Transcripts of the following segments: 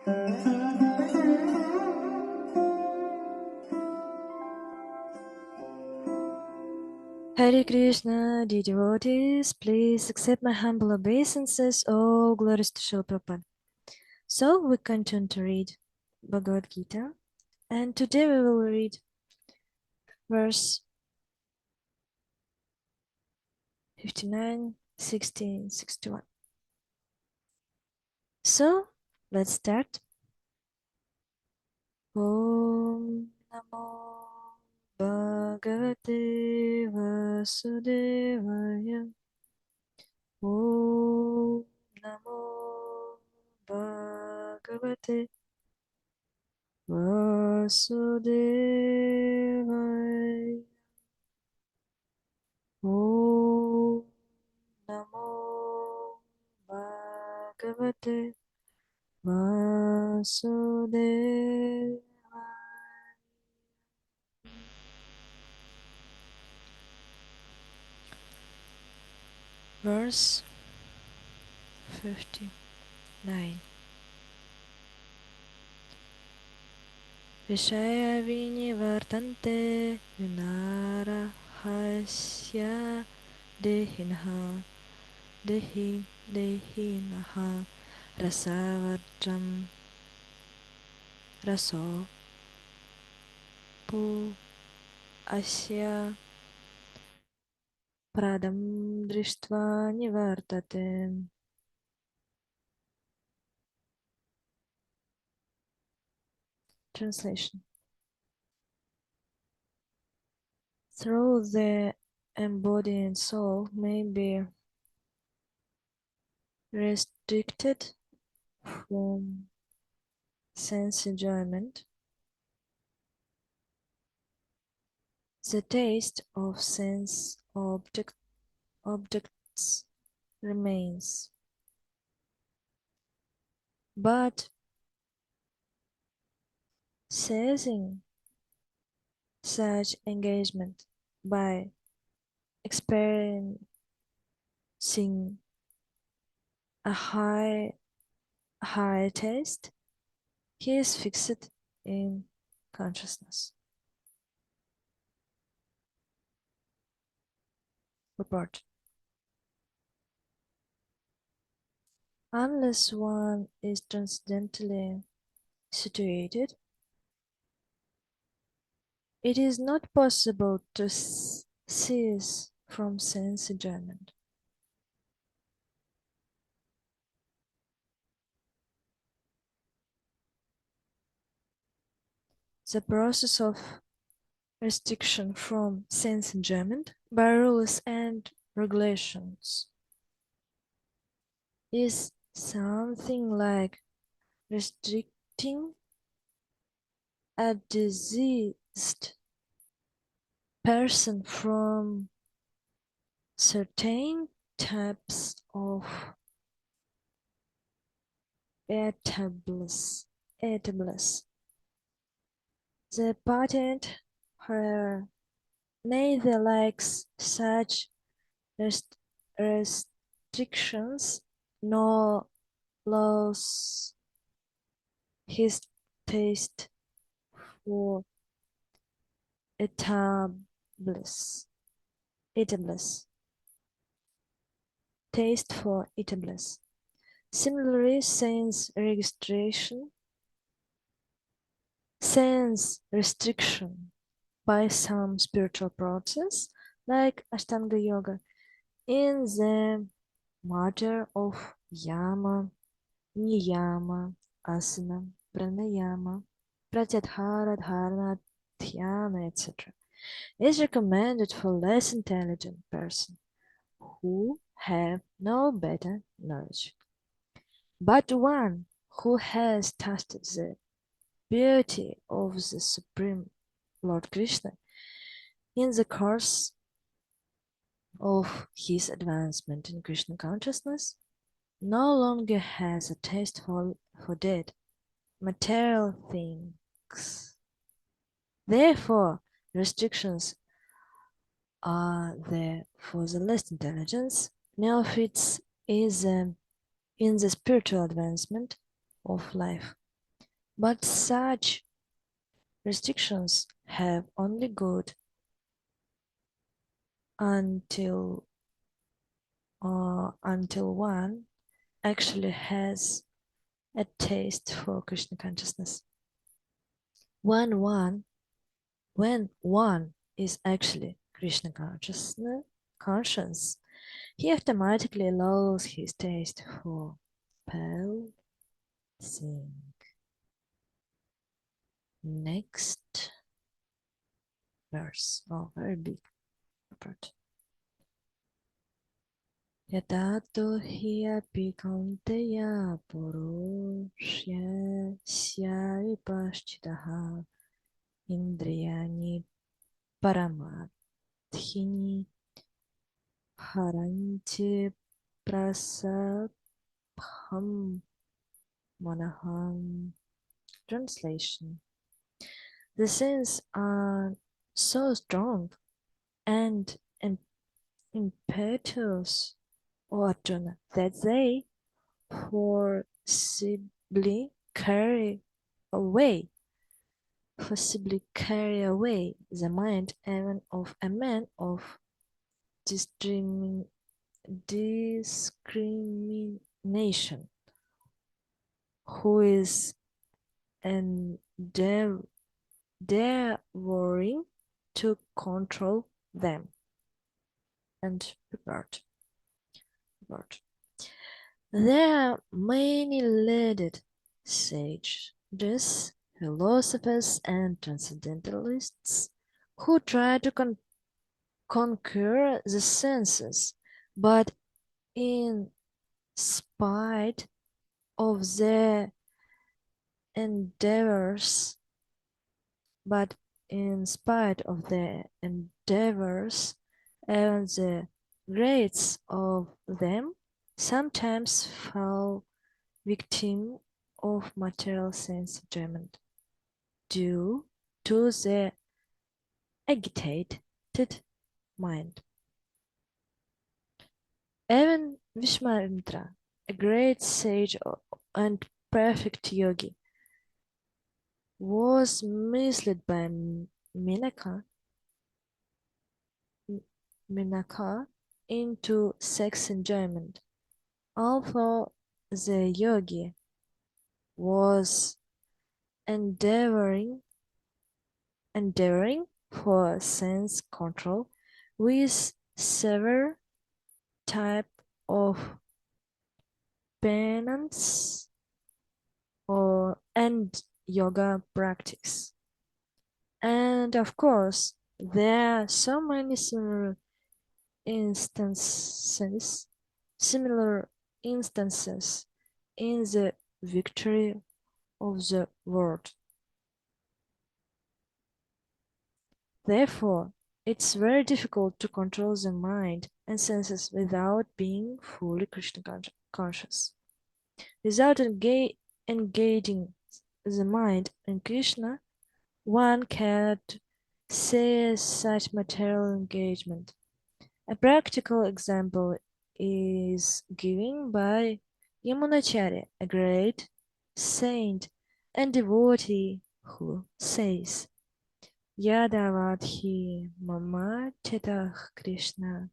Hare Krishna, dear devotees, please accept my humble obeisances. All glories to Srila Prabhupada. So we continue to read Bhagavad-Gita, and today we will read verse 59, 60, 61. So let's start. Om Namo Bhagavate Vasudevaya. Om Namo Bhagavate Vasudevaya. Om Namo Bhagavate Vasudevaya. Verse 59. Vishaya vinivartante vinara hasya dehinha dehinaha rasavajam raso pu asya pradam drishtva nivartate. Translation. Though the embodied soul may be restricted from sense enjoyment, the taste of sense objects remains. But seizing such engagement by experiencing a high taste, he is fixed in consciousness. Report. Unless one is transcendently situated, it is not possible to cease from sense enjoyment. The process of restriction from sense enjoyment by rules and regulations is something like restricting a diseased person from certain types of eatables. The patent here neither likes such restrictions nor loves his taste for eatables. Taste for eatables. Similarly, sense restriction by some spiritual process, like Ashtanga Yoga, in the matter of yama, niyama, asana, pranayama, pratyahara, dharana, dhyana, etc., is recommended for less intelligent person who have no better knowledge. But one who has tasted the beauty of the Supreme Lord Krishna in the course of his advancement in Krishna consciousness no longer has a taste for dead material things. Therefore, restrictions are there for the less intelligence, neophytes is in the spiritual advancement of life. But such restrictions have only good until one actually has a taste for Krishna consciousness. When one is actually Krishna conscious, he automatically loses his taste for pale thing. Next verse. Oh, very big part. Yata to hi api kaunteya purushya sya vipaschitaha indriyani paramadhini haranti prasabham manaham. Translation. The sins are so strong and impetuous, O Arjuna, that they forcibly carry away the mind even of a man of discrimination, who is endeavoring to control them. And prepared. There are many learned sages, philosophers, and transcendentalists who try to conquer the senses, but in spite of their endeavors, even the greats of them sometimes fall victim of material sense enjoyment due to the agitated mind. Even Vishwamitra, a great sage and perfect yogi, was misled by Menaka into sex enjoyment. Although the yogi was endeavoring for sense control with several type of penance and yoga practice. And of course, there are so many instances similar instances in the victory of the world. Therefore, it's very difficult to control the mind and senses without being fully Krishna conscious. Without engaging the mind in Krishna, one cannot see such material engagement. A practical example is given by Yamunacharya, a great saint and devotee, who says, Yadavadhi mama chetah Krishna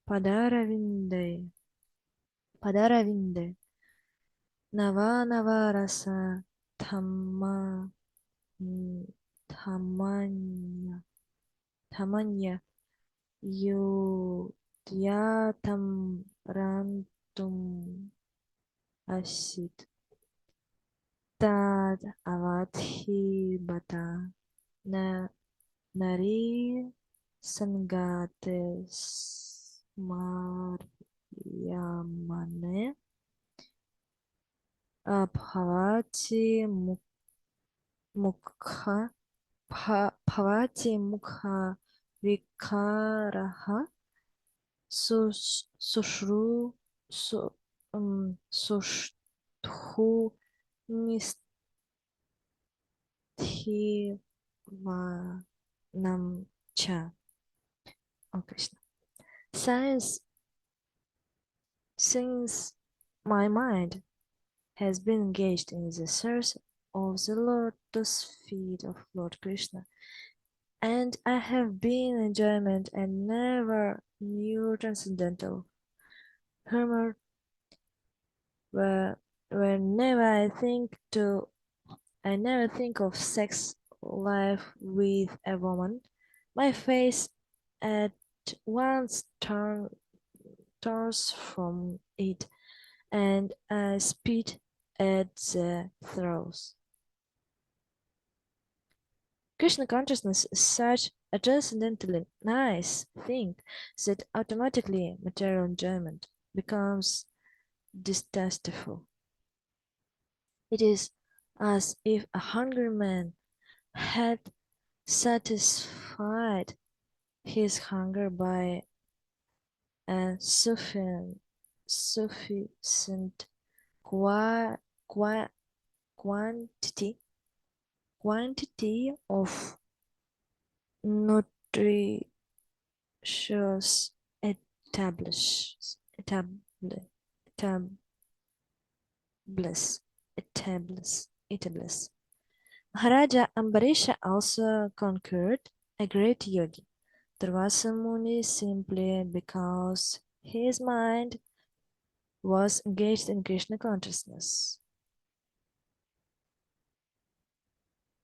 padaravinde nava thamma thamanya thamanya yudhyatam rantum asit tad avadhi bata na nari sangates Maryamane bhavati mukha bhavati mukha vikaraha sushru sushthu nisthivanam cha. Oh Krishna. Since my mind has been engaged in the of the lotus feet of Lord Krishna, and I have been enjoyment and never knew transcendental humor. Where whenever I never think of sex life with a woman, my face at once turns from it, and I spit at the throws. Krishna consciousness is such a transcendently nice thing that automatically material enjoyment becomes distasteful. It is as if a hungry man had satisfied his hunger by a sufficient qua, qua, quantity quantity of nutritious establish, establish, establish. Maharaja Ambarisha also conquered a great yogi, Durvasa Muni, simply because his mind was engaged in Krishna consciousness.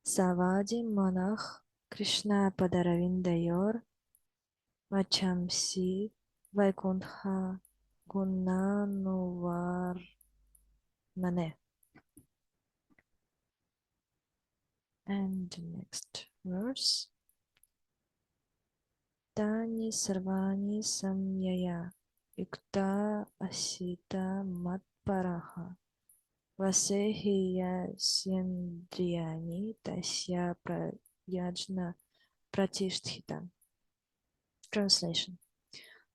Savadi Manach Krishna Padaravindayor Vachamsi Vaikuntha Gunanuvarnane. And the next verse. Tani Sarvani Samyaya Yukta Asita Matparaha Vasehiya Syendriyani Tasya Prayajna Pratishthitam. Translation.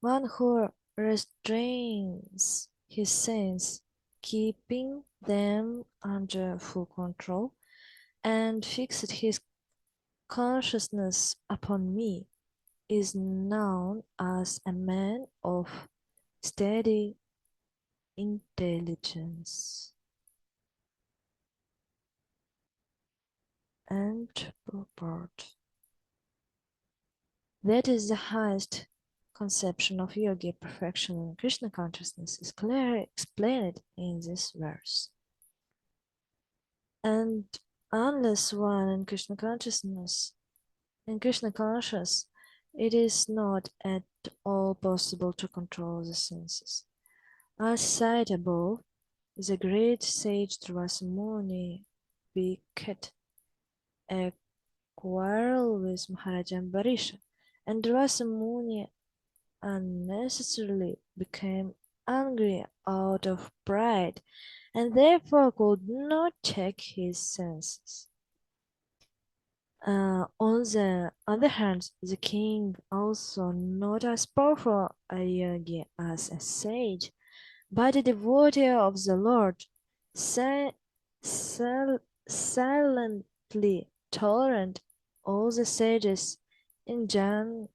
One who restrains his sense, keeping them under full control, and fixes his consciousness upon me, is known as a man of steady intelligence. And purport. That is the highest conception of yogi perfection in Krishna consciousness is clearly explained in this verse. And unless one in Krishna consciousness, in Krishna conscious, it is not at all possible to control the senses. As cited above, the great sage Durvasa Muni picked a quarrel with Maharaja Ambarisha, and Durvasa Muni unnecessarily became angry out of pride, and therefore could not check his senses. On the other hand, the king, also not as powerful a yogi as a sage, but a devotee of the Lord, si silently tolerant all the sages injustice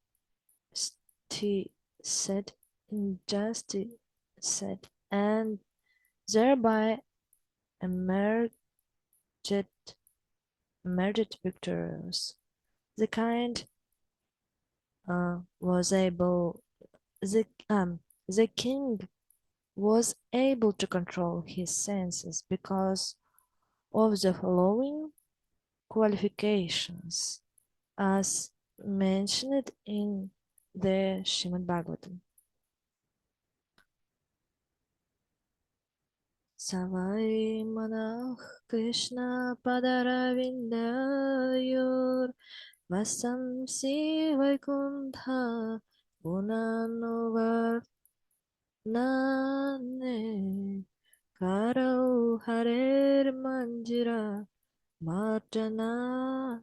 said, injustice said, and thereby emerged victorious. The kind was able the king was able to control his senses because of the following qualifications as mentioned in the Srimad Bhagavatam. Savai Manach Krishna Padaravindayor Vasamsi Vaikuntha Gunanovarnane Karau Harer Manjira Marjana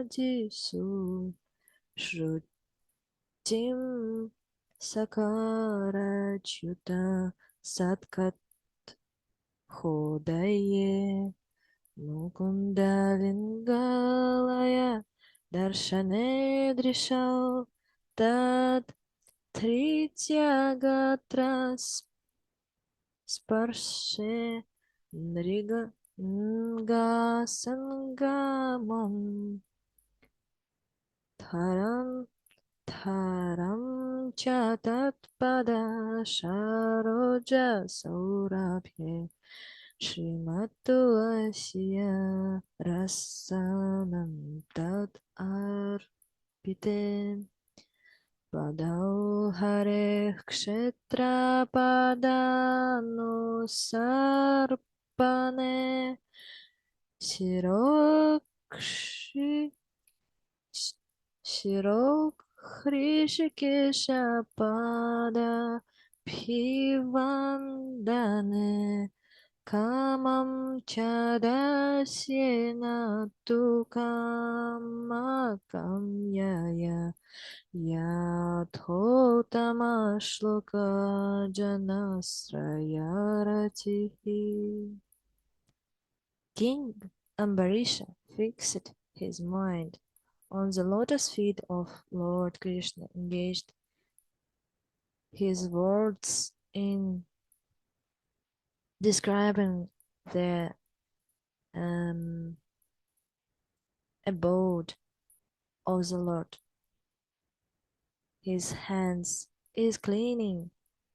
Ji Su Shrutim Sakarachyuta Satkat Hodaye Mukundalingalaya Darshane Drishal Tad Trityagatra Sparshe Nriga Nga Sangamam Tharam Tharam Chatat Pada Sharoja Saurabhe Srimatu Asya Rasanam Tad Arpite Padau Hare Kshetra Padanu Sarpane Shirokshi Shirokhrishikesha Pada Bhivandane Kamam Chadasyena Tukamakam Yaya Yatotama Shloka Janasrayaratihi. King Ambarisha fixed his mind on the lotus feet of Lord Krishna, engaged his words in describing the um, abode of the Lord. His hands is cleaning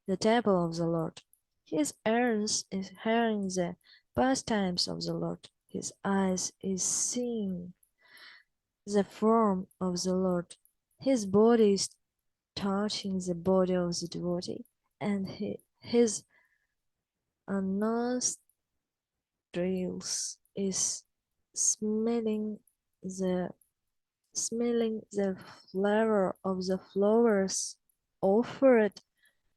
the temple of the Lord. His ears is hearing the pastimes of the Lord. His eyes is seeing the form of the Lord. His body is touching the body of the devotee, and his nostrils is smelling the flavor of the flowers offered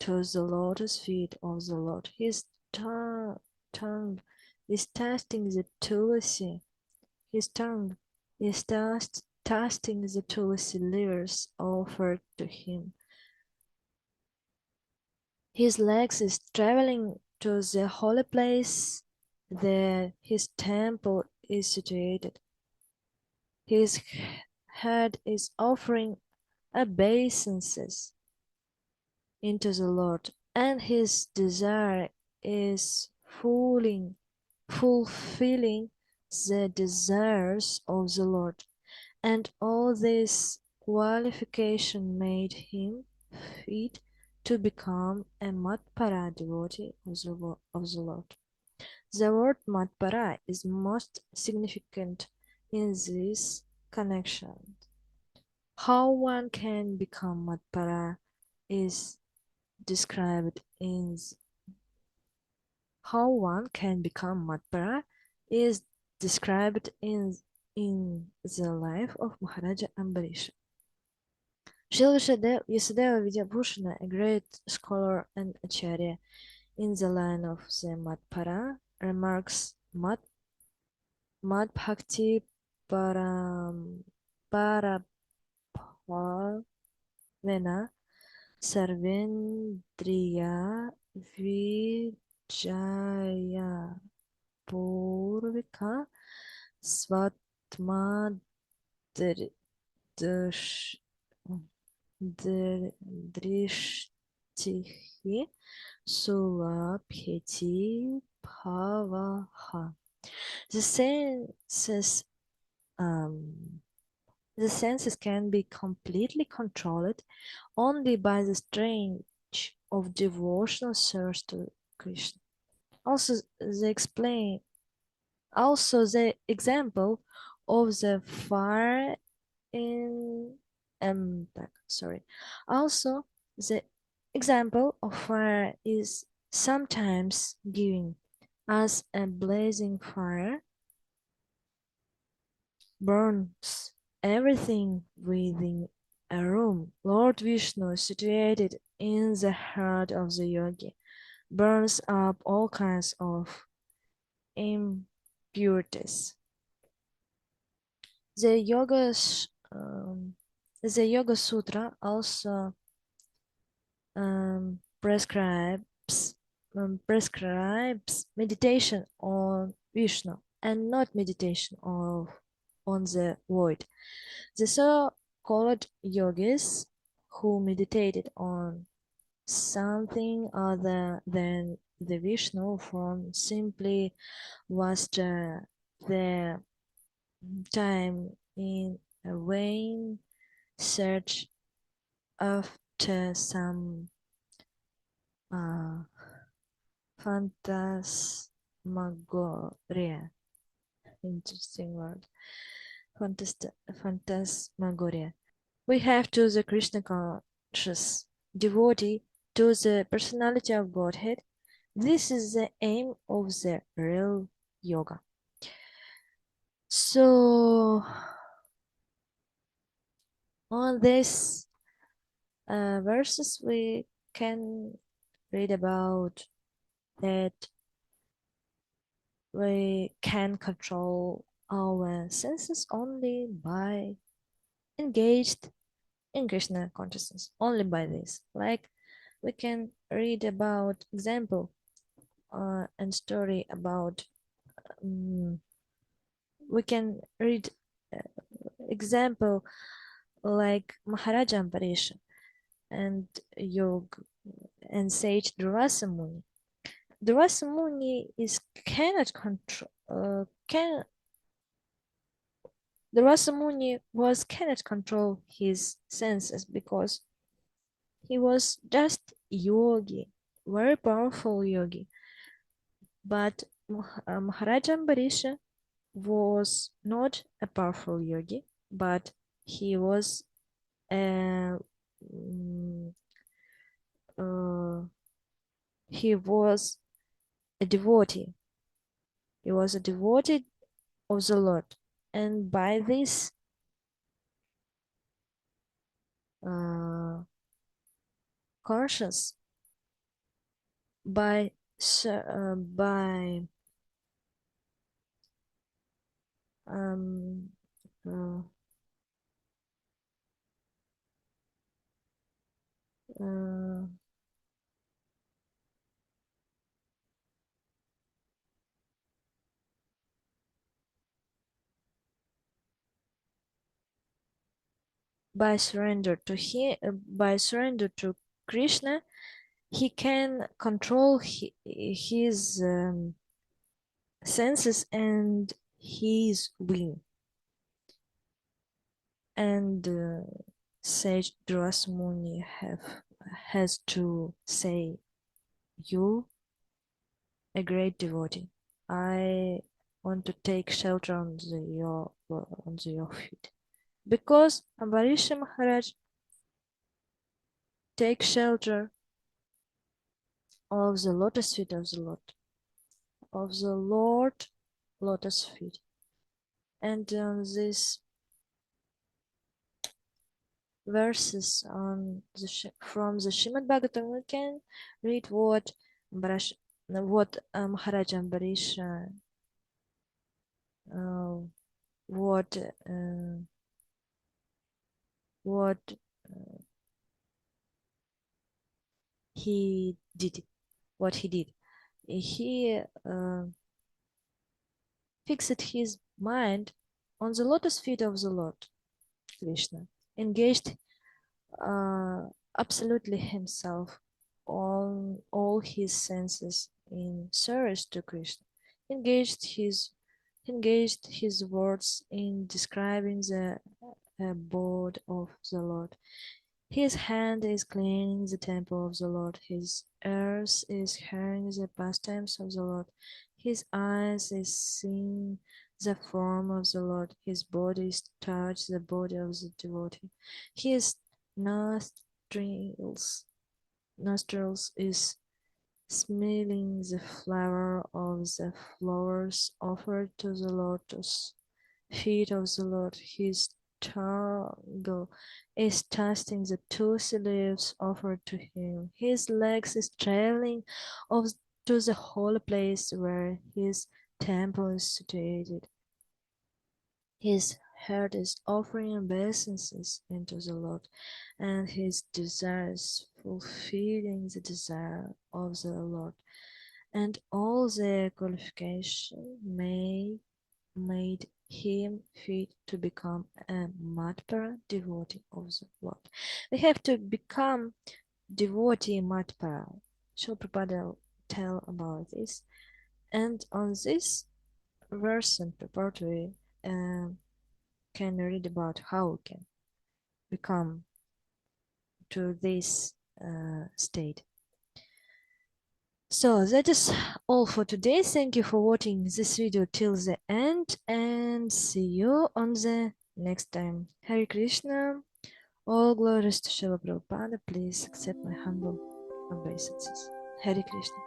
to the lotus feet of the Lord. His tongue is tasting the tulsi. His tongue is tasting the tulsi leaves offered to him. His legs is traveling to the holy place there his temple is situated. His head is offering obeisances into the Lord, and his desire is fulfilling the desires of the Lord. And all this qualification made him fit to become a Matpara devotee of the Lord. The word Matpara is most significant in this connection. How one can become Matpara is described in how one can become Matpara is described in the life of Maharaja Ambarisha. Srila Vyasadeva Vidyabhushana, a great scholar and acharya in the line of the Matpara, remarks Mat Bhakti Parabhavena Sarvendriya Vijaya Purvika Svatma Drishtihi Sulabhyeti Bhavaha. The senses um, the senses can be completely controlled only by the strength of devotional service to Krishna. Also, the example of the fire in Also, the example of fire is sometimes given as a blazing fire burns everything within a room. Lord Vishnu, situated in the heart of the yogi, burns up all kinds of impurities. The Yoga Sutra also prescribes meditation on Vishnu and not meditation on the void. The so-called yogis who meditated on something other than the Vishnu form, simply was the time in a vain search after some uh, phantasmagoria. Interesting word. Phantasmagoria. We have to the Krishna conscious devotee to the personality of Godhead. This is the aim of the real yoga. So on this verses we can read about that we can control our senses only by engaged in Krishna consciousness, only by this. Like we can read about example and story about we can read uh, example like Maharaja Ambarisha and Yog and sage Durvasa Muni. Durvasa Muni is cannot control Durvasa Muni was cannot control his senses because he was just yogi, very powerful yogi. But Maharaja Ambarisha was not a powerful yogi, but he was a mm, he was a devotee. He was a devotee of the Lord, and by this conscious, by by um, uh, uh, by surrender to him, by surrender to Krishna, he can control his senses and his will. And Sage Durasmuni has to say, "You, a great devotee, I want to take shelter on your feet." Because Ambarisha Maharaj takes shelter of the lotus feet of the Lord lotus feet. And these verses on from the Srimad Bhagavatam, we can read what Maharaj Ambarish, what what uh, he did, what he did. He fixed his mind on the lotus feet of the Lord Krishna, engaged absolutely himself on all his senses in service to Krishna, engaged his words in describing the abode of the Lord. His hand is cleaning the temple of the Lord. His ears is hearing the pastimes of the Lord. His eyes is seeing the form of the Lord. His body is touch the body of the devotee. His nostrils is smelling the flower of the flowers offered to the lotus feet of the Lord. His tongue is tasting the tussy leaves offered to him. His legs is trailing off to the holy place where his temple is situated. His heart is offering obeisances into the Lord, and his desires fulfilling the desire of the Lord, and all the qualification made him fit to become a Matpara devotee of the Lord. We have to become devotee Matpa. Srila Prabhupada will tell about this. And on this verse and purport we can read about how we can become to this state. So that is all for today. Thank you for watching this video till the end and see you on the next time. Hare Krishna. All glories to Srila Prabhupada. Please accept my humble obeisances. Hare Krishna.